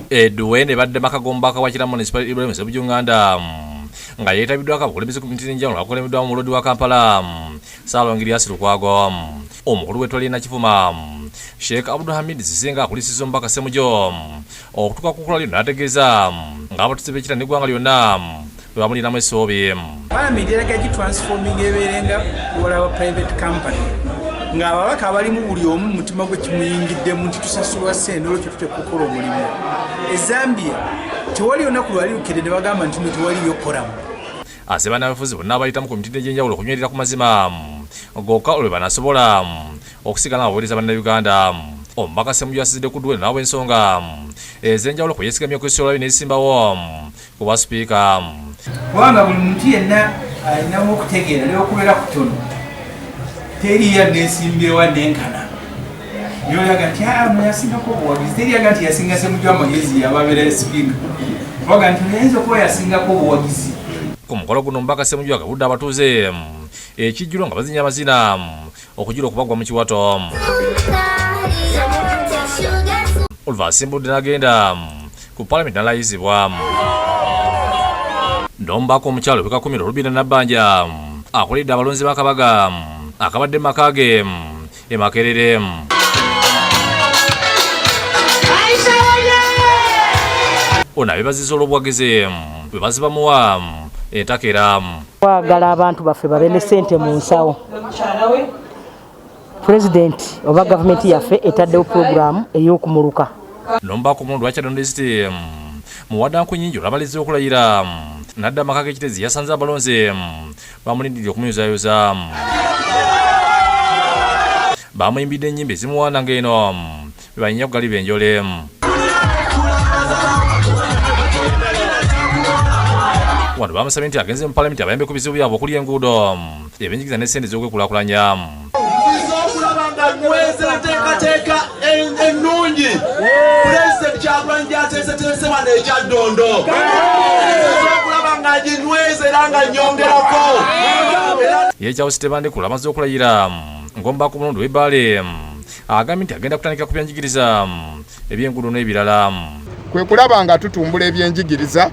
Duwene badde makagomba kawakira municipal Ibrahim Sebujunganda nga yeetabiddwako abakulembeze ku mitini enjawulo abakulembeddwa mu mulodi wa Kampala Ssaalongerias Lukwago omukulu w'ettwale Nakifuma Sheikh Abdulhamid Zisenga akulisiza omubaka Ssemujjo okutuuka ku kula lino n'ategeeza ng'abatuuze b'ekira n'eggwanga lyonna bwe bamuliramu essuubi. Paalamenti eraga gitransforming ebeerenga wala wa private company ng'ababaka abalimu buli omu mutima gwe kimuyingiddemu nti tusasulwa ssente olwekyo tutya kukola omulimu. Zambia tewali olunaku lwali lukedde ne bagamba nti no tewaliyo koramu. Asaba n'abafuzi bonna abayitamu ku mitendera egy'enjawulo okunywerera ku mazima gokka olwe banasobola okusigala nga baweereza bannayuganda. Omubaka Ssemujjo asizidde ku Duwene n'awa ensonga ez'enjawulo kwe yeesigamye okwesoola n'ezisimbawo ku bwa sipiika. Kubanga buli muntu yenna alinamu okutegeera n'okubeera kutono teriya neesimbyewa n'enkana yolaga nti mweyasingako obuwagizi teriyaga nti yasinga Ssemujjo amagezi yababeera sipiika oga nti nayinza okuba yasingako obuwagizi. Ku mukolo guno omubaka Ssemujjo agabudde abatuuze ekijjulo nga bazinya amazina okujjula okubagwa mu kiwato. Oliver asimbudde n'agenda ku Paalamenti n'alayizibwa. N'omubaka omukyalo Bikakumiro Rubina Nabbanja akoledde abalonzi ba Kabaga akabadde mu maka ge e Makerere. Ono abeebazizza olw'obuwagizi bwe bazibamuwa entakera. Twagala abantu baffe babe ne ssente mu nsawo. Pulezidenti oba gavumenti yaffe etaddewo pulogulaamu ey'okumuluka. N'omubaka omulonde wa Kyaddondo Disitulikiti mu Waddanku Nnyingi olw'abalezi okulayira n'adda amaka g'ekitezi yasanze abalonzi bamulindirira okumuyozaayoza. Bamuyimbidde ennyimba ezimuwaana ng'eno be banyinya ku gali benjole. Wano bamusabye nti agenze mu Paalamenti abayambe ku bizibu byabwe okuli enguudo ebyenjigiriza ne ssente ez'okwekulaakulanya. Enteekateeka ennungi Pulezidenti Kyagulanyi gy'ateeseteese wano e Kyaddondo okulaba nga ginyweza era nga nnyongerako. Yeekyawo Sitebandekula amaze okulayira ng'omubaka omulonde w'Ebbaale agambye nti agenda kutandika ku byenjigiriza eby'enguudo n'ebirala. Kwe kulaba nga tutumbula ebyenjigiriza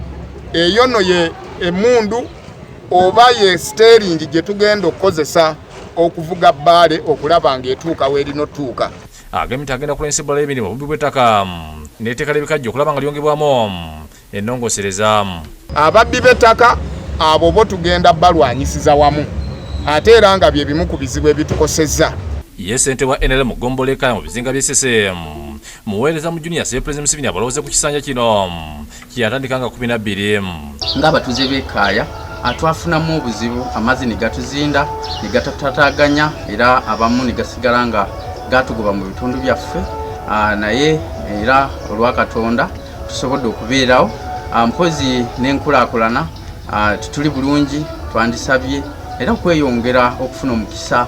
eyo no ye emmundu oba ye steeringi gye tugenda okukozesa okuvuga Bbaale okulaba ng'etuuka w'erinotuuka. Agambye nti agenda kulonyesebwa emirimu obubbi bw'ettaka n'etteeka ly'ebikajjo okulaba nga lyongebwamu ennongosereza. Ababbi b'ettaka abo bo tugenda balwanyisiza wamu ate era nga bye bimu ku bizibu ebitukosezza. Ye ssente wa NRM Gomboleka mu bizinga by'Essese muweereza mu Junior asabye Pulezidenti Museveni abalowooze ku kisanja kino kyeyatandika nga 12. Ng'abatuuze b'Ekaaya twafunamu obuzibu amazzi ne gatuzinda ne gatataganya era abamu ne gasigala nga gatugoba mu bitundu byaffe naye era olwa Katonda tusobodde okubeerawo mpozi n'enkulaakulana tuli bulungi twandisabye era okweyongera okufuna omukisa.